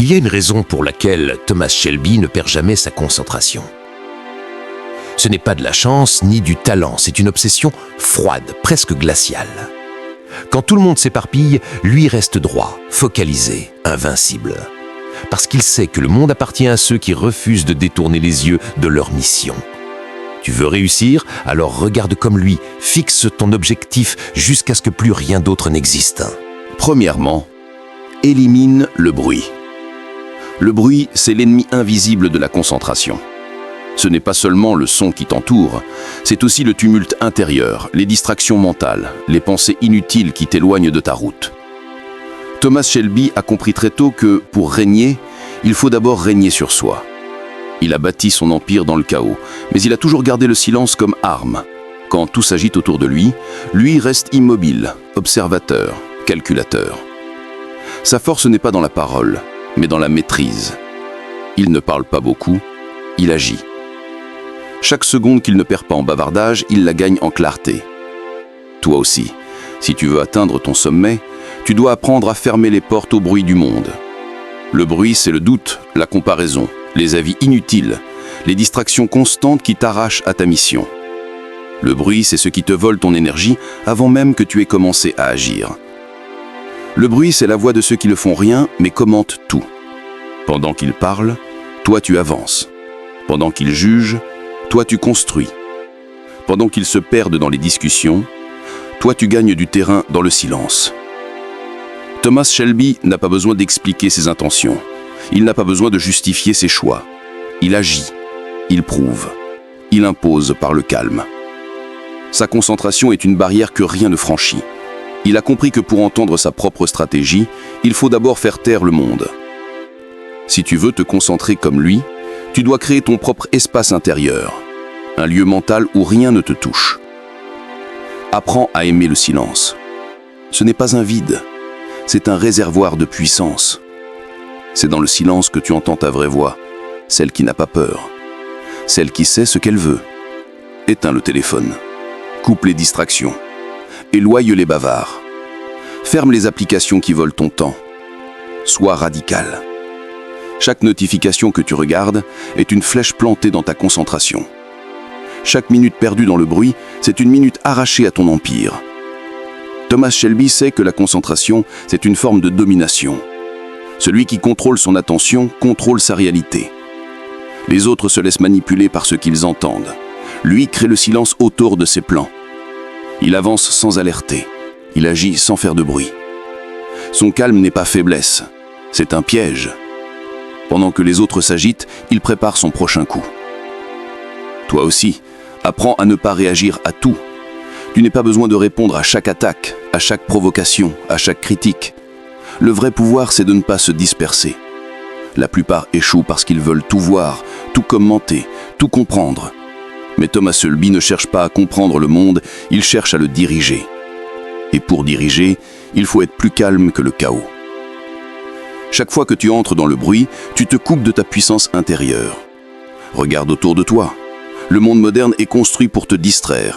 Il y a une raison pour laquelle Thomas Shelby ne perd jamais sa concentration. Ce n'est pas de la chance ni du talent, c'est une obsession froide, presque glaciale. Quand tout le monde s'éparpille, lui reste droit, focalisé, invincible. Parce qu'il sait que le monde appartient à ceux qui refusent de détourner les yeux de leur mission. Tu veux réussir? Alors regarde comme lui, fixe ton objectif jusqu'à ce que plus rien d'autre n'existe. Premièrement, élimine le bruit. Le bruit, c'est l'ennemi invisible de la concentration. Ce n'est pas seulement le son qui t'entoure, c'est aussi le tumulte intérieur, les distractions mentales, les pensées inutiles qui t'éloignent de ta route. Thomas Shelby a compris très tôt que, pour régner, il faut d'abord régner sur soi. Il a bâti son empire dans le chaos, mais il a toujours gardé le silence comme arme. Quand tout s'agite autour de lui, lui reste immobile, observateur, calculateur. Sa force n'est pas dans la parole, mais dans la maîtrise. Il ne parle pas beaucoup, il agit. Chaque seconde qu'il ne perd pas en bavardage, il la gagne en clarté. Toi aussi, si tu veux atteindre ton sommet, tu dois apprendre à fermer les portes au bruit du monde. Le bruit, c'est le doute, la comparaison, les avis inutiles, les distractions constantes qui t'arrachent à ta mission. Le bruit, c'est ce qui te vole ton énergie avant même que tu aies commencé à agir. Le bruit, c'est la voix de ceux qui ne font rien, mais commentent tout. Pendant qu'ils parlent, toi tu avances. Pendant qu'ils jugent, toi tu construis. Pendant qu'ils se perdent dans les discussions, toi tu gagnes du terrain dans le silence. Thomas Shelby n'a pas besoin d'expliquer ses intentions. Il n'a pas besoin de justifier ses choix. Il agit, il prouve, il impose par le calme. Sa concentration est une barrière que rien ne franchit. Il a compris que pour entendre sa propre stratégie, il faut d'abord faire taire le monde. Si tu veux te concentrer comme lui, tu dois créer ton propre espace intérieur, un lieu mental où rien ne te touche. Apprends à aimer le silence. Ce n'est pas un vide, c'est un réservoir de puissance. C'est dans le silence que tu entends ta vraie voix, celle qui n'a pas peur, celle qui sait ce qu'elle veut. Éteins le téléphone, coupe les distractions, éloigne les bavards, ferme les applications qui volent ton temps. Sois radical. Chaque notification que tu regardes est une flèche plantée dans ta concentration. Chaque minute perdue dans le bruit, c'est une minute arrachée à ton empire. Thomas Shelby sait que la concentration, c'est une forme de domination. Celui qui contrôle son attention contrôle sa réalité. Les autres se laissent manipuler par ce qu'ils entendent. Lui crée le silence autour de ses plans. Il avance sans alerter. Il agit sans faire de bruit. Son calme n'est pas faiblesse, c'est un piège. Pendant que les autres s'agitent, il prépare son prochain coup. Toi aussi, apprends à ne pas réagir à tout. Tu n'as pas besoin de répondre à chaque attaque, à chaque provocation, à chaque critique. Le vrai pouvoir, c'est de ne pas se disperser. La plupart échouent parce qu'ils veulent tout voir, tout commenter, tout comprendre. Mais Thomas Shelby ne cherche pas à comprendre le monde, il cherche à le diriger. Et pour diriger, il faut être plus calme que le chaos. Chaque fois que tu entres dans le bruit, tu te coupes de ta puissance intérieure. Regarde autour de toi. Le monde moderne est construit pour te distraire.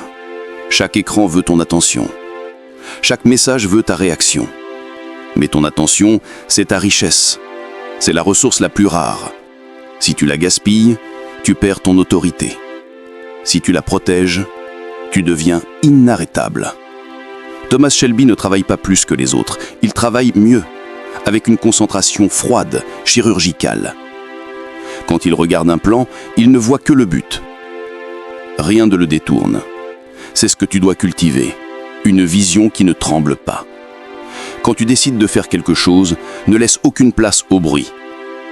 Chaque écran veut ton attention. Chaque message veut ta réaction. Mais ton attention, c'est ta richesse. C'est la ressource la plus rare. Si tu la gaspilles, tu perds ton autorité. Si tu la protèges, tu deviens inarrêtable. Thomas Shelby ne travaille pas plus que les autres. Il travaille mieux, avec une concentration froide, chirurgicale. Quand il regarde un plan, il ne voit que le but. Rien ne le détourne. C'est ce que tu dois cultiver, une vision qui ne tremble pas. Quand tu décides de faire quelque chose, ne laisse aucune place au bruit.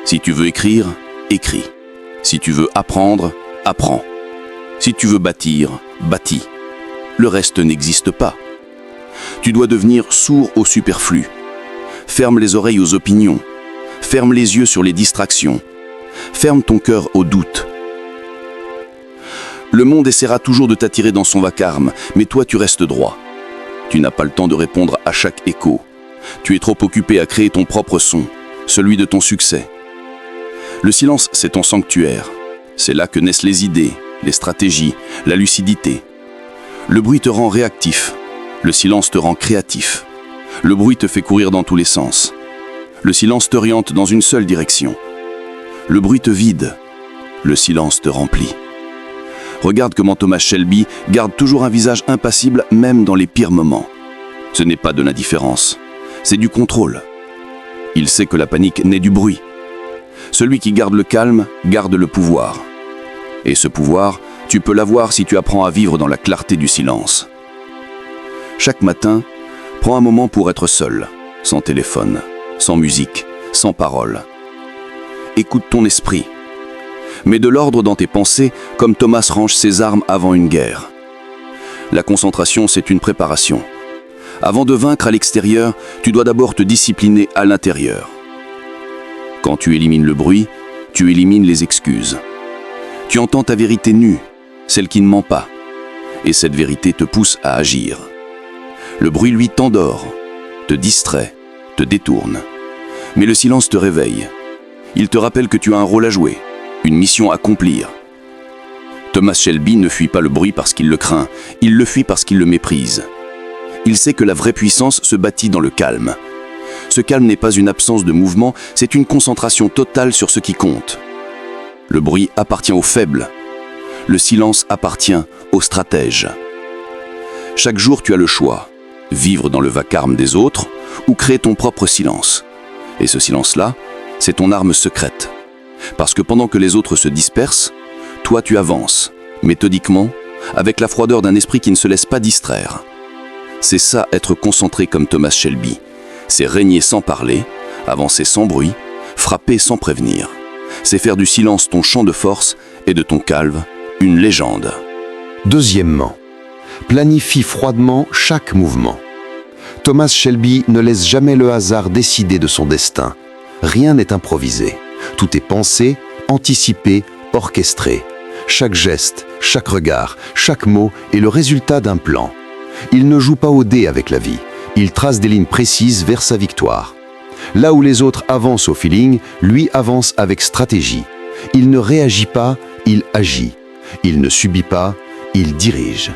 Si tu veux écrire, écris. Si tu veux apprendre, apprends. Si tu veux bâtir, bâtis. Le reste n'existe pas. Tu dois devenir sourd au superflu. Ferme les oreilles aux opinions. Ferme les yeux sur les distractions. Ferme ton cœur au doute. Le monde essaiera toujours de t'attirer dans son vacarme, mais toi tu restes droit. Tu n'as pas le temps de répondre à chaque écho. Tu es trop occupé à créer ton propre son, celui de ton succès. Le silence, c'est ton sanctuaire. C'est là que naissent les idées, les stratégies, la lucidité. Le bruit te rend réactif. Le silence te rend créatif. Le bruit te fait courir dans tous les sens. Le silence t'oriente dans une seule direction. Le bruit te vide. Le silence te remplit. Regarde comment Thomas Shelby garde toujours un visage impassible même dans les pires moments. Ce n'est pas de l'indifférence, c'est du contrôle. Il sait que la panique naît du bruit. Celui qui garde le calme garde le pouvoir. Et ce pouvoir, tu peux l'avoir si tu apprends à vivre dans la clarté du silence. Chaque matin, prends un moment pour être seul, sans téléphone, sans musique, sans parole. Écoute ton esprit. Mets de l'ordre dans tes pensées comme Thomas range ses armes avant une guerre. La concentration, c'est une préparation. Avant de vaincre à l'extérieur, tu dois d'abord te discipliner à l'intérieur. Quand tu élimines le bruit, tu élimines les excuses. Tu entends ta vérité nue, celle qui ne ment pas. Et cette vérité te pousse à agir. Le bruit, lui, t'endort, te distrait, te détourne. Mais le silence te réveille. Il te rappelle que tu as un rôle à jouer, une mission à accomplir. Thomas Shelby ne fuit pas le bruit parce qu'il le craint, il le fuit parce qu'il le méprise. Il sait que la vraie puissance se bâtit dans le calme. Ce calme n'est pas une absence de mouvement, c'est une concentration totale sur ce qui compte. Le bruit appartient aux faibles. Le silence appartient aux stratèges. Chaque jour, tu as le choix. Vivre dans le vacarme des autres ou créer ton propre silence. Et ce silence-là, c'est ton arme secrète. Parce que pendant que les autres se dispersent, toi tu avances, méthodiquement, avec la froideur d'un esprit qui ne se laisse pas distraire. C'est ça être concentré comme Thomas Shelby. C'est régner sans parler, avancer sans bruit, frapper sans prévenir. C'est faire du silence ton champ de force et de ton calme une légende. Deuxièmement, planifie froidement chaque mouvement. Thomas Shelby ne laisse jamais le hasard décider de son destin. Rien n'est improvisé. Tout est pensé, anticipé, orchestré. Chaque geste, chaque regard, chaque mot est le résultat d'un plan. Il ne joue pas au dé avec la vie. Il trace des lignes précises vers sa victoire. Là où les autres avancent au feeling, lui avance avec stratégie. Il ne réagit pas, il agit. Il ne subit pas, il dirige.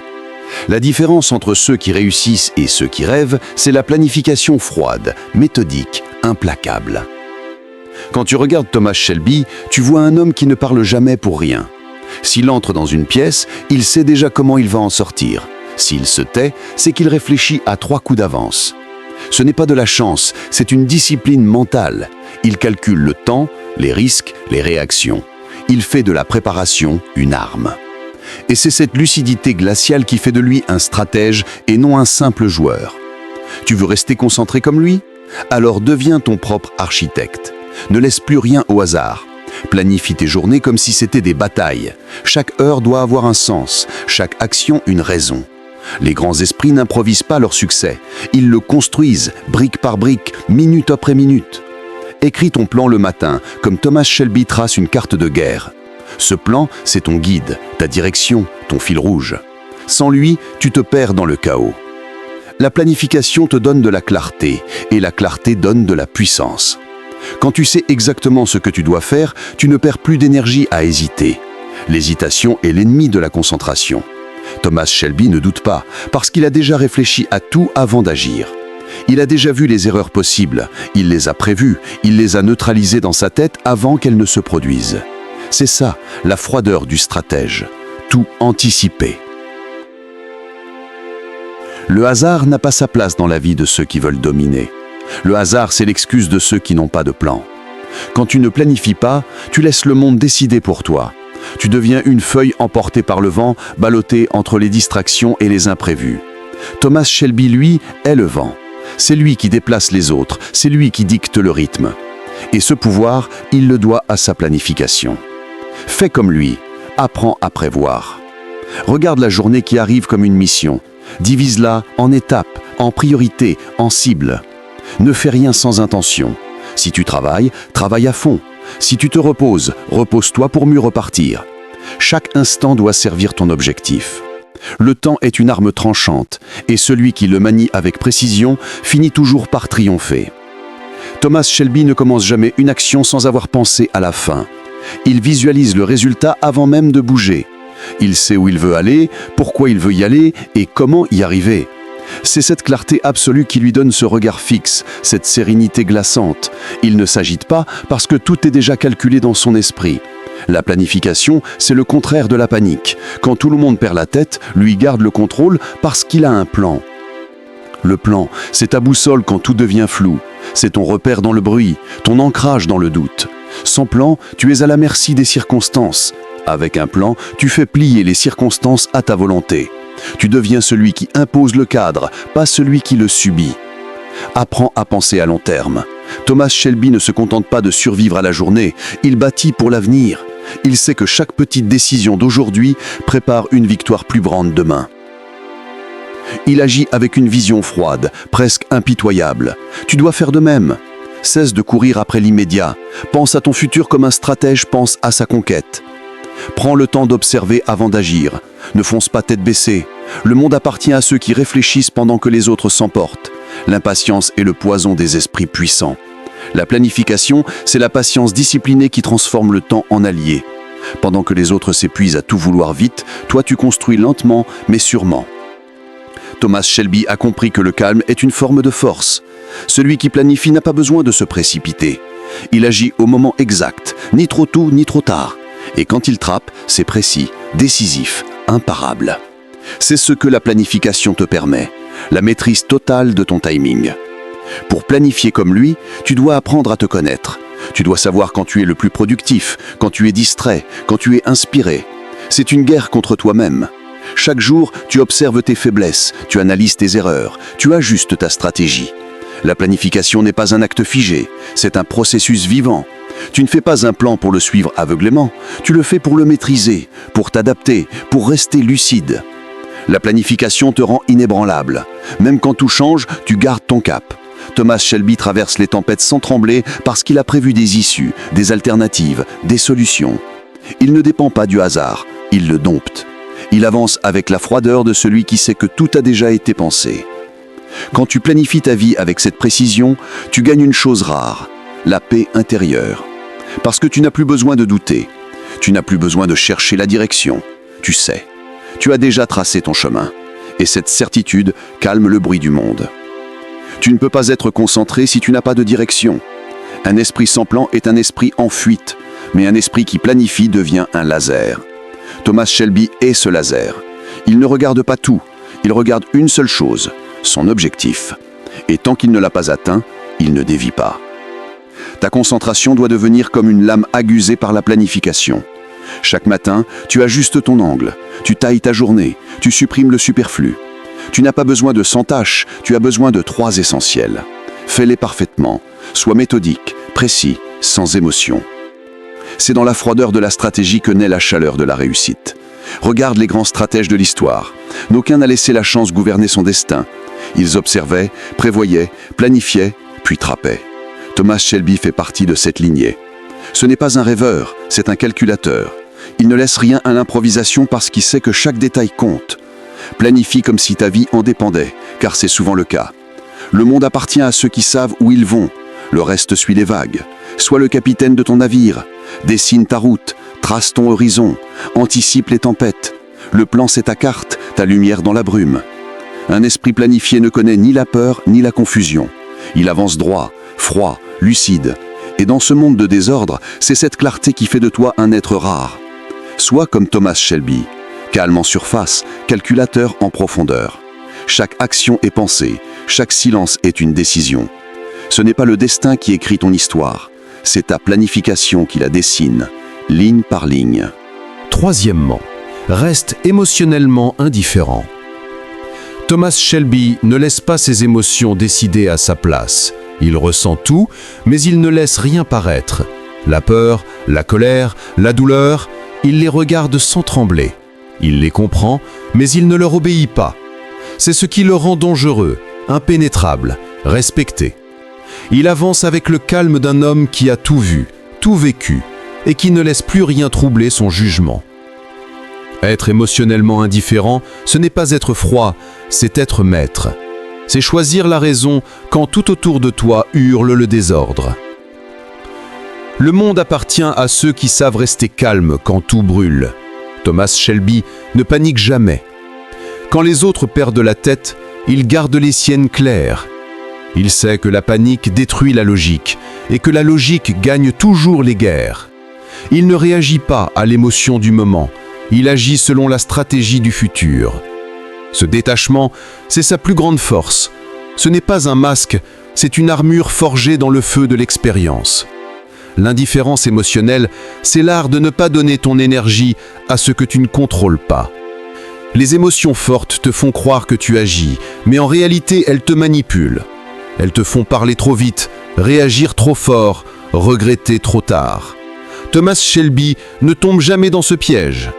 La différence entre ceux qui réussissent et ceux qui rêvent, c'est la planification froide, méthodique, implacable. Quand tu regardes Thomas Shelby, tu vois un homme qui ne parle jamais pour rien. S'il entre dans une pièce, il sait déjà comment il va en sortir. S'il se tait, c'est qu'il réfléchit à 3 coups d'avance. Ce n'est pas de la chance, c'est une discipline mentale. Il calcule le temps, les risques, les réactions. Il fait de la préparation une arme. Et c'est cette lucidité glaciale qui fait de lui un stratège et non un simple joueur. Tu veux rester concentré comme lui? Alors deviens ton propre architecte. Ne laisse plus rien au hasard. Planifie tes journées comme si c'était des batailles. Chaque heure doit avoir un sens, chaque action une raison. Les grands esprits n'improvisent pas leur succès. Ils le construisent, brique par brique, minute après minute. Écris ton plan le matin, comme Thomas Shelby trace une carte de guerre. Ce plan, c'est ton guide, ta direction, ton fil rouge. Sans lui, tu te perds dans le chaos. La planification te donne de la clarté, et la clarté donne de la puissance. Quand tu sais exactement ce que tu dois faire, tu ne perds plus d'énergie à hésiter. L'hésitation est l'ennemi de la concentration. Thomas Shelby ne doute pas, parce qu'il a déjà réfléchi à tout avant d'agir. Il a déjà vu les erreurs possibles, il les a prévues, il les a neutralisées dans sa tête avant qu'elles ne se produisent. C'est ça, la froideur du stratège. Tout anticiper. Le hasard n'a pas sa place dans la vie de ceux qui veulent dominer. Le hasard, c'est l'excuse de ceux qui n'ont pas de plan. Quand tu ne planifies pas, tu laisses le monde décider pour toi. Tu deviens une feuille emportée par le vent, ballottée entre les distractions et les imprévus. Thomas Shelby, lui, est le vent. C'est lui qui déplace les autres, c'est lui qui dicte le rythme. Et ce pouvoir, il le doit à sa planification. Fais comme lui, apprends à prévoir. Regarde la journée qui arrive comme une mission. Divise-la en étapes, en priorités, en cibles. Ne fais rien sans intention. Si tu travailles, travaille à fond. Si tu te reposes, repose-toi pour mieux repartir. Chaque instant doit servir ton objectif. Le temps est une arme tranchante, et celui qui le manie avec précision finit toujours par triompher. Thomas Shelby ne commence jamais une action sans avoir pensé à la fin. Il visualise le résultat avant même de bouger. Il sait où il veut aller, pourquoi il veut y aller et comment y arriver. C'est cette clarté absolue qui lui donne ce regard fixe, cette sérénité glaçante. Il ne s'agite pas parce que tout est déjà calculé dans son esprit. La planification, c'est le contraire de la panique. Quand tout le monde perd la tête, lui garde le contrôle parce qu'il a un plan. Le plan, c'est ta boussole quand tout devient flou. C'est ton repère dans le bruit, ton ancrage dans le doute. Sans plan, tu es à la merci des circonstances. Avec un plan, tu fais plier les circonstances à ta volonté. Tu deviens celui qui impose le cadre, pas celui qui le subit. Apprends à penser à long terme. Thomas Shelby ne se contente pas de survivre à la journée, il bâtit pour l'avenir. Il sait que chaque petite décision d'aujourd'hui prépare une victoire plus grande demain. Il agit avec une vision froide, presque impitoyable. Tu dois faire de même. Cesse de courir après l'immédiat. Pense à ton futur comme un stratège pense à sa conquête. Prends le temps d'observer avant d'agir. Ne fonce pas tête baissée. Le monde appartient à ceux qui réfléchissent pendant que les autres s'emportent. L'impatience est le poison des esprits puissants. La planification, c'est la patience disciplinée qui transforme le temps en allié. Pendant que les autres s'épuisent à tout vouloir vite, toi tu construis lentement mais sûrement. Thomas Shelby a compris que le calme est une forme de force. Celui qui planifie n'a pas besoin de se précipiter. Il agit au moment exact, ni trop tôt ni trop tard. Et quand il trappe, c'est précis, décisif, imparable. C'est ce que la planification te permet, la maîtrise totale de ton timing. Pour planifier comme lui, tu dois apprendre à te connaître. Tu dois savoir quand tu es le plus productif, quand tu es distrait, quand tu es inspiré. C'est une guerre contre toi-même. Chaque jour, tu observes tes faiblesses, tu analyses tes erreurs, tu ajustes ta stratégie. La planification n'est pas un acte figé, c'est un processus vivant. Tu ne fais pas un plan pour le suivre aveuglément, tu le fais pour le maîtriser, pour t'adapter, pour rester lucide. La planification te rend inébranlable. Même quand tout change, tu gardes ton cap. Thomas Shelby traverse les tempêtes sans trembler parce qu'il a prévu des issues, des alternatives, des solutions. Il ne dépend pas du hasard, il le dompte. Il avance avec la froideur de celui qui sait que tout a déjà été pensé. Quand tu planifies ta vie avec cette précision, tu gagnes une chose rare, la paix intérieure. Parce que tu n'as plus besoin de douter, tu n'as plus besoin de chercher la direction. Tu sais, tu as déjà tracé ton chemin. Et cette certitude calme le bruit du monde. Tu ne peux pas être concentré si tu n'as pas de direction. Un esprit sans plan est un esprit en fuite, mais un esprit qui planifie devient un laser. Thomas Shelby est ce laser. Il ne regarde pas tout, il regarde une seule chose, son objectif. Et tant qu'il ne l'a pas atteint, il ne dévie pas. Ta concentration doit devenir comme une lame aiguisée par la planification. Chaque matin, tu ajustes ton angle, tu tailles ta journée, tu supprimes le superflu. Tu n'as pas besoin de 100 tâches, tu as besoin de 3 essentielles. Fais-les parfaitement, sois méthodique, précis, sans émotion. C'est dans la froideur de la stratégie que naît la chaleur de la réussite. Regarde les grands stratèges de l'histoire. D'aucun n'a laissé la chance gouverner son destin. Ils observaient, prévoyaient, planifiaient, puis trappaient. Thomas Shelby fait partie de cette lignée. Ce n'est pas un rêveur, c'est un calculateur. Il ne laisse rien à l'improvisation parce qu'il sait que chaque détail compte. Planifie comme si ta vie en dépendait, car c'est souvent le cas. Le monde appartient à ceux qui savent où ils vont. Le reste suit les vagues. Sois le capitaine de ton navire. Dessine ta route, trace ton horizon, anticipe les tempêtes. Le plan, c'est ta carte, ta lumière dans la brume. Un esprit planifié ne connaît ni la peur ni la confusion. Il avance droit, froid, lucide. Et dans ce monde de désordre, c'est cette clarté qui fait de toi un être rare. Sois comme Thomas Shelby, calme en surface, calculateur en profondeur. Chaque action est pensée, chaque silence est une décision. Ce n'est pas le destin qui écrit ton histoire, c'est ta planification qui la dessine, ligne par ligne. Troisièmement, reste émotionnellement indifférent. Thomas Shelby ne laisse pas ses émotions décider à sa place. Il ressent tout, mais il ne laisse rien paraître. La peur, la colère, la douleur, il les regarde sans trembler. Il les comprend, mais il ne leur obéit pas. C'est ce qui le rend dangereux, impénétrable, respecté. Il avance avec le calme d'un homme qui a tout vu, tout vécu, et qui ne laisse plus rien troubler son jugement. Être émotionnellement indifférent, ce n'est pas être froid, c'est être maître. C'est choisir la raison quand tout autour de toi hurle le désordre. Le monde appartient à ceux qui savent rester calmes quand tout brûle. Thomas Shelby ne panique jamais. Quand les autres perdent la tête, il garde les siennes claires. Il sait que la panique détruit la logique et que la logique gagne toujours les guerres. Il ne réagit pas à l'émotion du moment, il agit selon la stratégie du futur. Ce détachement, c'est sa plus grande force. Ce n'est pas un masque, c'est une armure forgée dans le feu de l'expérience. L'indifférence émotionnelle, c'est l'art de ne pas donner ton énergie à ce que tu ne contrôles pas. Les émotions fortes te font croire que tu agis, mais en réalité, elles te manipulent. Elles te font parler trop vite, réagir trop fort, regretter trop tard. Thomas Shelby ne tombe jamais dans ce piège.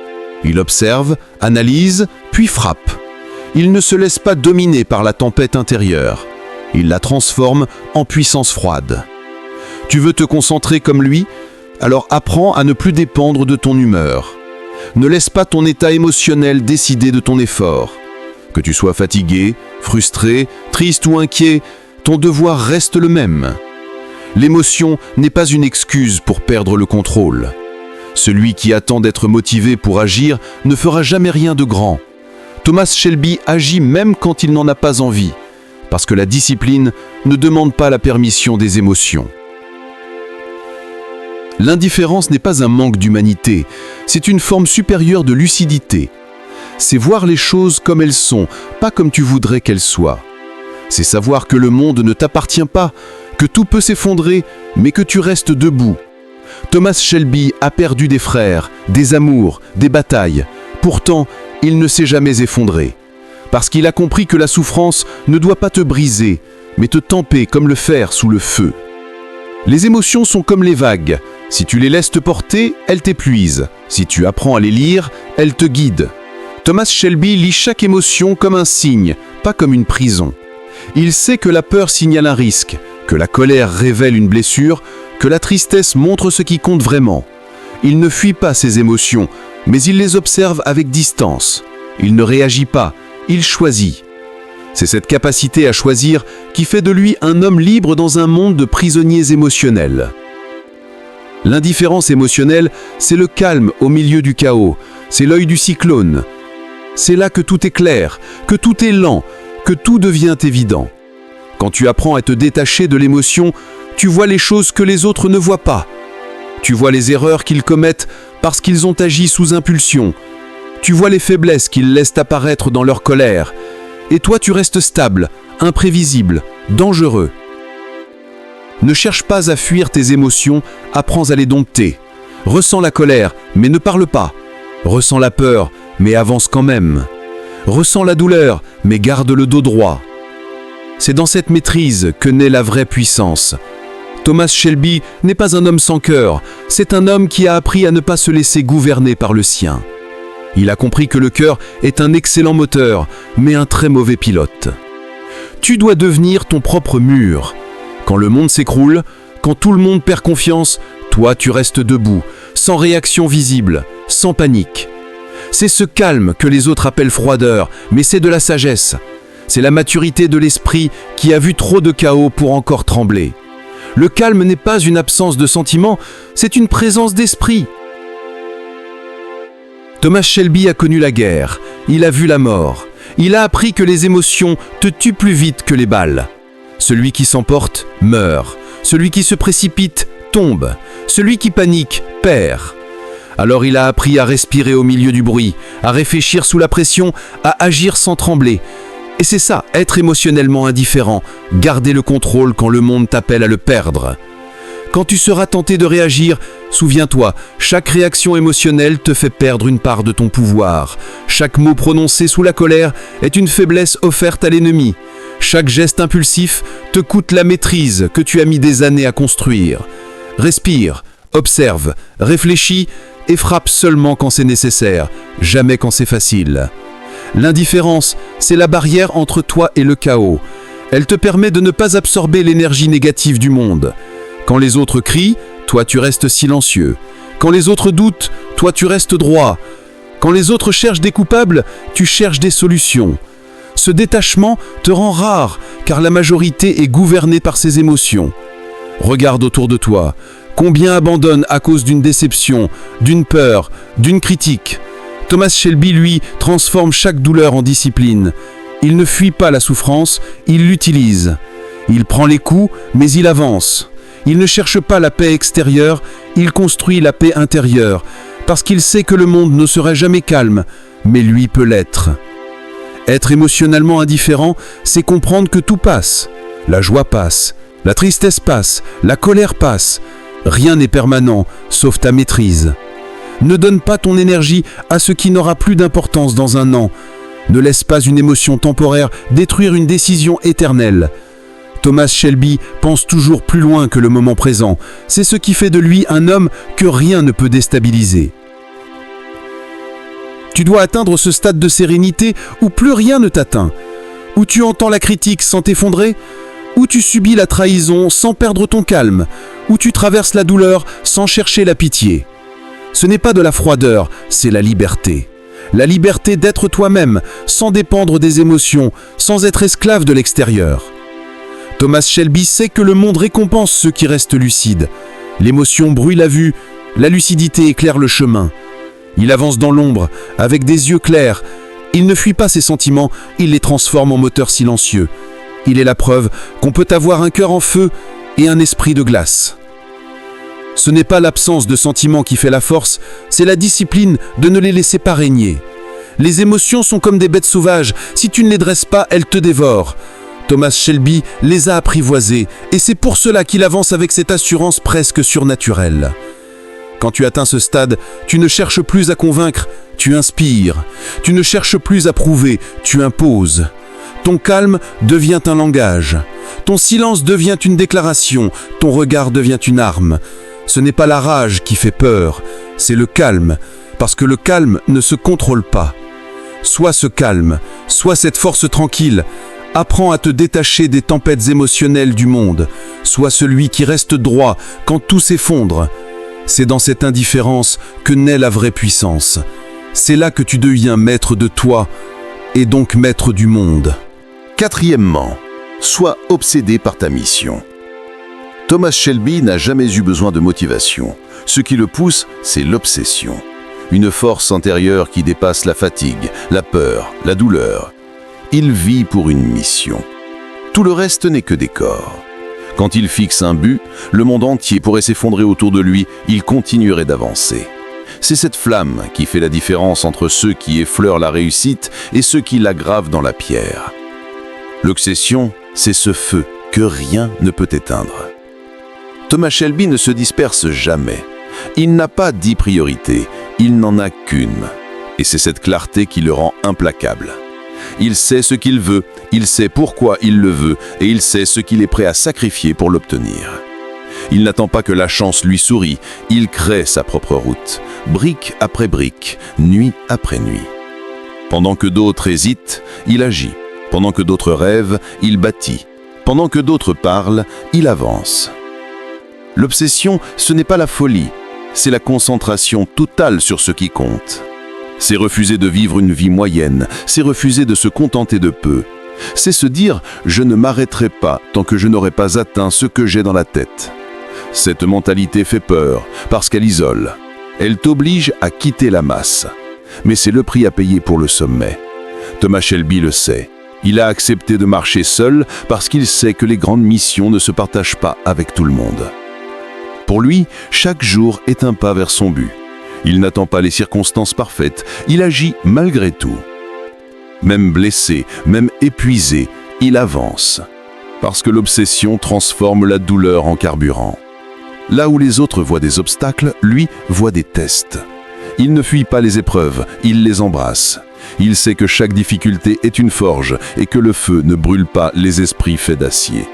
Il observe, analyse, puis frappe. Il ne se laisse pas dominer par la tempête intérieure. Il la transforme en puissance froide. Tu veux te concentrer comme lui? Alors apprends à ne plus dépendre de ton humeur. Ne laisse pas ton état émotionnel décider de ton effort. Que tu sois fatigué, frustré, triste ou inquiet, ton devoir reste le même. L'émotion n'est pas une excuse pour perdre le contrôle. Celui qui attend d'être motivé pour agir ne fera jamais rien de grand. Thomas Shelby agit même quand il n'en a pas envie, parce que la discipline ne demande pas la permission des émotions. L'indifférence n'est pas un manque d'humanité, c'est une forme supérieure de lucidité. C'est voir les choses comme elles sont, pas comme tu voudrais qu'elles soient. C'est savoir que le monde ne t'appartient pas, que tout peut s'effondrer, mais que tu restes debout. Thomas Shelby a perdu des frères, des amours, des batailles. Pourtant, il ne s'est jamais effondré. Parce qu'il a compris que la souffrance ne doit pas te briser, mais te temper comme le fer sous le feu. Les émotions sont comme les vagues. Si tu les laisses te porter, elles t'épuisent. Si tu apprends à les lire, elles te guident. Thomas Shelby lit chaque émotion comme un signe, pas comme une prison. Il sait que la peur signale un risque, que la colère révèle une blessure, que la tristesse montre ce qui compte vraiment. Il ne fuit pas ses émotions, mais il les observe avec distance. Il ne réagit pas, il choisit. C'est cette capacité à choisir qui fait de lui un homme libre dans un monde de prisonniers émotionnels. L'indifférence émotionnelle, c'est le calme au milieu du chaos, c'est l'œil du cyclone. C'est là que tout est clair, que tout est lent, que tout devient évident. Quand tu apprends à te détacher de l'émotion, tu vois les choses que les autres ne voient pas. Tu vois les erreurs qu'ils commettent parce qu'ils ont agi sous impulsion. Tu vois les faiblesses qu'ils laissent apparaître dans leur colère. Et toi, tu restes stable, imprévisible, dangereux. Ne cherche pas à fuir tes émotions, apprends à les dompter. Ressens la colère, mais ne parle pas. Ressens la peur, mais avance quand même. Ressens la douleur, mais garde le dos droit. C'est dans cette maîtrise que naît la vraie puissance. Thomas Shelby n'est pas un homme sans cœur, c'est un homme qui a appris à ne pas se laisser gouverner par le sien. Il a compris que le cœur est un excellent moteur, mais un très mauvais pilote. Tu dois devenir ton propre mur. Quand le monde s'écroule, quand tout le monde perd confiance, toi tu restes debout, sans réaction visible, sans panique. C'est ce calme que les autres appellent froideur, mais c'est de la sagesse. C'est la maturité de l'esprit qui a vu trop de chaos pour encore trembler. Le calme n'est pas une absence de sentiment, c'est une présence d'esprit. Thomas Shelby a connu la guerre, il a vu la mort. Il a appris que les émotions te tuent plus vite que les balles. Celui qui s'emporte meurt, celui qui se précipite tombe, celui qui panique perd. Alors il a appris à respirer au milieu du bruit, à réfléchir sous la pression, à agir sans trembler. Et c'est ça, être émotionnellement indifférent, garder le contrôle quand le monde t'appelle à le perdre. Quand tu seras tenté de réagir, souviens-toi, chaque réaction émotionnelle te fait perdre une part de ton pouvoir. Chaque mot prononcé sous la colère est une faiblesse offerte à l'ennemi. Chaque geste impulsif te coûte la maîtrise que tu as mis des années à construire. Respire, observe, réfléchis et frappe seulement quand c'est nécessaire, jamais quand c'est facile. L'indifférence, c'est la barrière entre toi et le chaos. Elle te permet de ne pas absorber l'énergie négative du monde. Quand les autres crient, toi tu restes silencieux. Quand les autres doutent, toi tu restes droit. Quand les autres cherchent des coupables, tu cherches des solutions. Ce détachement te rend rare, car la majorité est gouvernée par ses émotions. Regarde autour de toi. Combien abandonnent à cause d'une déception, d'une peur, d'une critique? Thomas Shelby, lui, transforme chaque douleur en discipline. Il ne fuit pas la souffrance, il l'utilise. Il prend les coups, mais il avance. Il ne cherche pas la paix extérieure, il construit la paix intérieure, parce qu'il sait que le monde ne serait jamais calme, mais lui peut l'être. Être émotionnellement indifférent, c'est comprendre que tout passe. La joie passe, la tristesse passe, la colère passe. Rien n'est permanent, sauf ta maîtrise. Ne donne pas ton énergie à ce qui n'aura plus d'importance dans un an. Ne laisse pas une émotion temporaire détruire une décision éternelle. Thomas Shelby pense toujours plus loin que le moment présent. C'est ce qui fait de lui un homme que rien ne peut déstabiliser. Tu dois atteindre ce stade de sérénité où plus rien ne t'atteint, où tu entends la critique sans t'effondrer, où tu subis la trahison sans perdre ton calme, où tu traverses la douleur sans chercher la pitié. Ce n'est pas de la froideur, c'est la liberté. La liberté d'être toi-même, sans dépendre des émotions, sans être esclave de l'extérieur. Thomas Shelby sait que le monde récompense ceux qui restent lucides. L'émotion brouille la vue, la lucidité éclaire le chemin. Il avance dans l'ombre, avec des yeux clairs. Il ne fuit pas ses sentiments, il les transforme en moteur silencieux. Il est la preuve qu'on peut avoir un cœur en feu et un esprit de glace. Ce n'est pas l'absence de sentiments qui fait la force, c'est la discipline de ne les laisser pas régner. Les émotions sont comme des bêtes sauvages, si tu ne les dresses pas, elles te dévorent. Thomas Shelby les a apprivoisées, et c'est pour cela qu'il avance avec cette assurance presque surnaturelle. Quand tu atteins ce stade, tu ne cherches plus à convaincre, tu inspires. Tu ne cherches plus à prouver, tu imposes. Ton calme devient un langage. Ton silence devient une déclaration, ton regard devient une arme. Ce n'est pas la rage qui fait peur, c'est le calme, parce que le calme ne se contrôle pas. Sois ce calme, sois cette force tranquille. Apprends à te détacher des tempêtes émotionnelles du monde. Sois celui qui reste droit quand tout s'effondre. C'est dans cette indifférence que naît la vraie puissance. C'est là que tu deviens maître de toi et donc maître du monde. Quatrièmement, sois obsédé par ta mission. Thomas Shelby n'a jamais eu besoin de motivation. Ce qui le pousse, c'est l'obsession. Une force antérieure qui dépasse la fatigue, la peur, la douleur. Il vit pour une mission. Tout le reste n'est que décor. Quand il fixe un but, le monde entier pourrait s'effondrer autour de lui, il continuerait d'avancer. C'est cette flamme qui fait la différence entre ceux qui effleurent la réussite et ceux qui la gravent dans la pierre. L'obsession, c'est ce feu que rien ne peut éteindre. Thomas Shelby ne se disperse jamais. Il n'a pas 10 priorités, il n'en a qu'une. Et c'est cette clarté qui le rend implacable. Il sait ce qu'il veut, il sait pourquoi il le veut, et il sait ce qu'il est prêt à sacrifier pour l'obtenir. Il n'attend pas que la chance lui sourie, il crée sa propre route, brique après brique, nuit après nuit. Pendant que d'autres hésitent, il agit. Pendant que d'autres rêvent, il bâtit. Pendant que d'autres parlent, il avance. L'obsession, ce n'est pas la folie, c'est la concentration totale sur ce qui compte. C'est refuser de vivre une vie moyenne, c'est refuser de se contenter de peu. C'est se dire « je ne m'arrêterai pas tant que je n'aurai pas atteint ce que j'ai dans la tête ». Cette mentalité fait peur parce qu'elle isole. Elle t'oblige à quitter la masse. Mais c'est le prix à payer pour le sommet. Thomas Shelby le sait. Il a accepté de marcher seul parce qu'il sait que les grandes missions ne se partagent pas avec tout le monde. Pour lui, chaque jour est un pas vers son but. Il n'attend pas les circonstances parfaites, il agit malgré tout. Même blessé, même épuisé, il avance. Parce que l'obsession transforme la douleur en carburant. Là où les autres voient des obstacles, lui voit des tests. Il ne fuit pas les épreuves, il les embrasse. Il sait que chaque difficulté est une forge et que le feu ne brûle pas les esprits faits d'acier.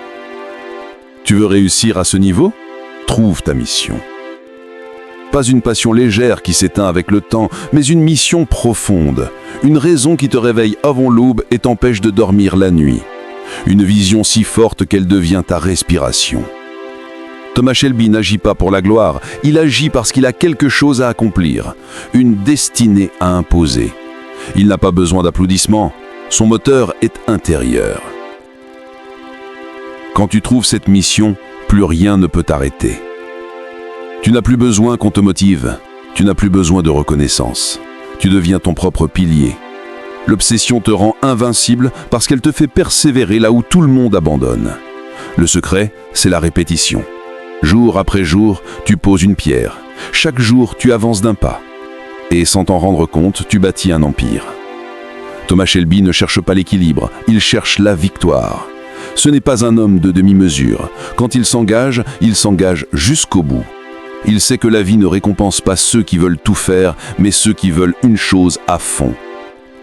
Tu veux réussir à ce niveau ? Trouve ta mission. Pas une passion légère qui s'éteint avec le temps, mais une mission profonde. Une raison qui te réveille avant l'aube et t'empêche de dormir la nuit. Une vision si forte qu'elle devient ta respiration. Thomas Shelby n'agit pas pour la gloire, il agit parce qu'il a quelque chose à accomplir, une destinée à imposer. Il n'a pas besoin d'applaudissements, son moteur est intérieur. Quand tu trouves cette mission, plus rien ne peut t'arrêter. Tu n'as plus besoin qu'on te motive, tu n'as plus besoin de reconnaissance. Tu deviens ton propre pilier. L'obsession te rend invincible parce qu'elle te fait persévérer là où tout le monde abandonne. Le secret, c'est la répétition. Jour après jour, tu poses une pierre. Chaque jour, tu avances d'un pas. Et sans t'en rendre compte, tu bâtis un empire. Thomas Shelby ne cherche pas l'équilibre, il cherche la victoire. Ce n'est pas un homme de demi-mesure. Quand il s'engage jusqu'au bout. Il sait que la vie ne récompense pas ceux qui veulent tout faire, mais ceux qui veulent une chose à fond.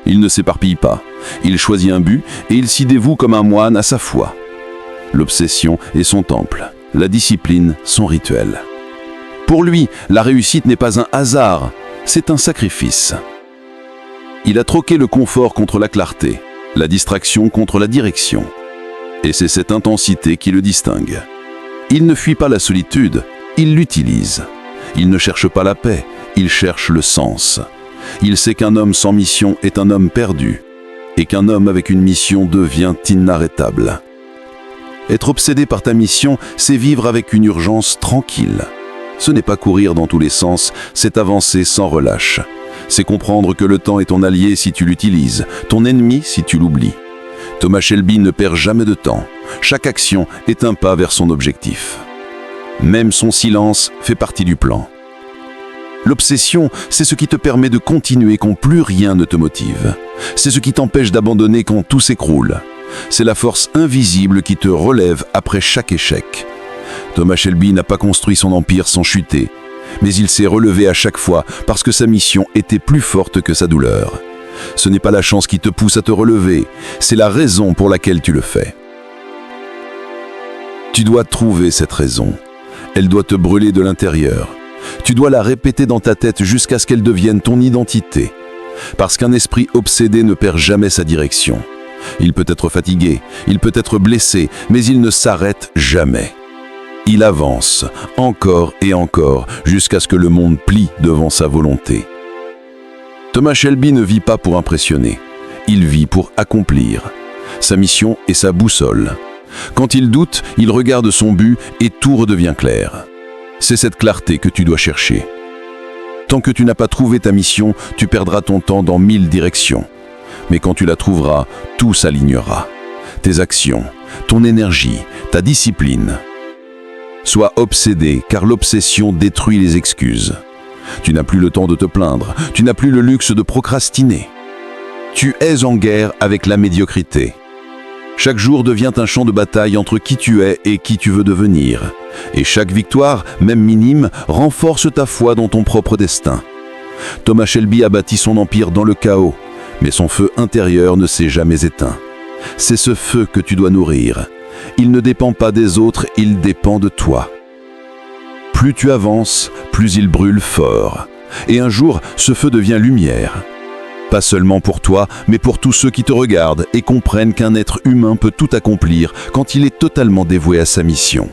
Il ne s'éparpille pas. Il choisit un but et il s'y dévoue comme un moine à sa foi. L'obsession est son temple, la discipline son rituel. Pour lui, la réussite n'est pas un hasard, c'est un sacrifice. Il a troqué le confort contre la clarté, la distraction contre la direction. Et c'est cette intensité qui le distingue. Il ne fuit pas la solitude, il l'utilise. Il ne cherche pas la paix, il cherche le sens. Il sait qu'un homme sans mission est un homme perdu, et qu'un homme avec une mission devient inarrêtable. Être obsédé par ta mission, c'est vivre avec une urgence tranquille. Ce n'est pas courir dans tous les sens, c'est avancer sans relâche. C'est comprendre que le temps est ton allié si tu l'utilises, ton ennemi si tu l'oublies. Thomas Shelby ne perd jamais de temps. Chaque action est un pas vers son objectif. Même son silence fait partie du plan. L'obsession, c'est ce qui te permet de continuer quand plus rien ne te motive. C'est ce qui t'empêche d'abandonner quand tout s'écroule. C'est la force invisible qui te relève après chaque échec. Thomas Shelby n'a pas construit son empire sans chuter, mais il s'est relevé à chaque fois parce que sa mission était plus forte que sa douleur. Ce n'est pas la chance qui te pousse à te relever, c'est la raison pour laquelle tu le fais. Tu dois trouver cette raison. Elle doit te brûler de l'intérieur. Tu dois la répéter dans ta tête jusqu'à ce qu'elle devienne ton identité. Parce qu'un esprit obsédé ne perd jamais sa direction. Il peut être fatigué, il peut être blessé, mais il ne s'arrête jamais. Il avance, encore et encore, jusqu'à ce que le monde plie devant sa volonté. Thomas Shelby ne vit pas pour impressionner, il vit pour accomplir. Sa mission est sa boussole. Quand il doute, il regarde son but et tout redevient clair. C'est cette clarté que tu dois chercher. Tant que tu n'as pas trouvé ta mission, tu perdras ton temps dans 1000 directions. Mais quand tu la trouveras, tout s'alignera. Tes actions, ton énergie, ta discipline. Sois obsédé, car l'obsession détruit les excuses. Tu n'as plus le temps de te plaindre, tu n'as plus le luxe de procrastiner. Tu es en guerre avec la médiocrité. Chaque jour devient un champ de bataille entre qui tu es et qui tu veux devenir. Et chaque victoire, même minime, renforce ta foi dans ton propre destin. Thomas Shelby a bâti son empire dans le chaos, mais son feu intérieur ne s'est jamais éteint. C'est ce feu que tu dois nourrir. Il ne dépend pas des autres, il dépend de toi. Plus tu avances, plus il brûle fort. Et un jour, ce feu devient lumière. Pas seulement pour toi, mais pour tous ceux qui te regardent et comprennent qu'un être humain peut tout accomplir quand il est totalement dévoué à sa mission.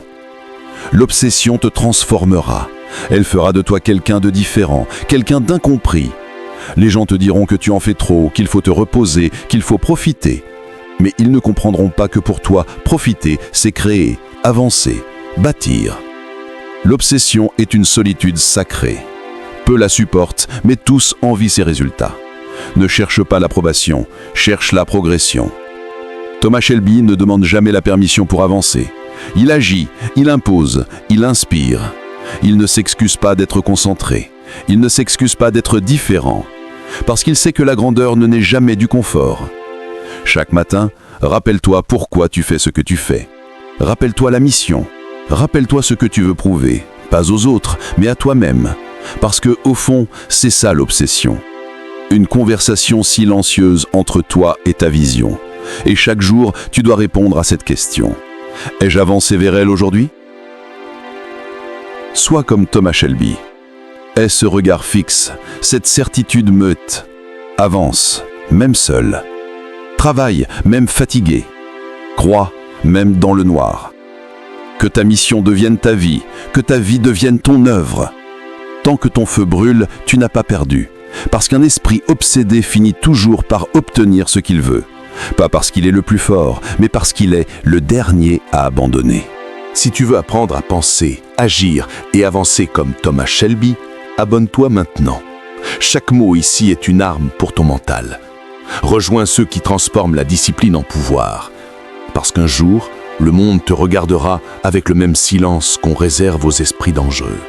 L'obsession te transformera. Elle fera de toi quelqu'un de différent, quelqu'un d'incompris. Les gens te diront que tu en fais trop, qu'il faut te reposer, qu'il faut profiter. Mais ils ne comprendront pas que pour toi, profiter, c'est créer, avancer, bâtir. L'obsession est une solitude sacrée. Peu la supportent, mais tous envient ses résultats. Ne cherche pas l'approbation, cherche la progression. Thomas Shelby ne demande jamais la permission pour avancer. Il agit, il impose, il inspire. Il ne s'excuse pas d'être concentré. Il ne s'excuse pas d'être différent. Parce qu'il sait que la grandeur ne naît jamais du confort. Chaque matin, rappelle-toi pourquoi tu fais ce que tu fais. Rappelle-toi la mission. Rappelle-toi ce que tu veux prouver, pas aux autres, mais à toi-même. Parce que, au fond, c'est ça l'obsession. Une conversation silencieuse entre toi et ta vision. Et chaque jour, tu dois répondre à cette question. Ai-je avancé vers elle aujourd'hui ? Sois comme Thomas Shelby. Aie ce regard fixe, cette certitude meute. Avance, même seul. Travaille, même fatigué. Crois, même dans le noir. Que ta mission devienne ta vie, que ta vie devienne ton œuvre. Tant que ton feu brûle, tu n'as pas perdu. Parce qu'un esprit obsédé finit toujours par obtenir ce qu'il veut. Pas parce qu'il est le plus fort, mais parce qu'il est le dernier à abandonner. Si tu veux apprendre à penser, agir et avancer comme Thomas Shelby, abonne-toi maintenant. Chaque mot ici est une arme pour ton mental. Rejoins ceux qui transforment la discipline en pouvoir. Parce qu'un jour, le monde te regardera avec le même silence qu'on réserve aux esprits dangereux.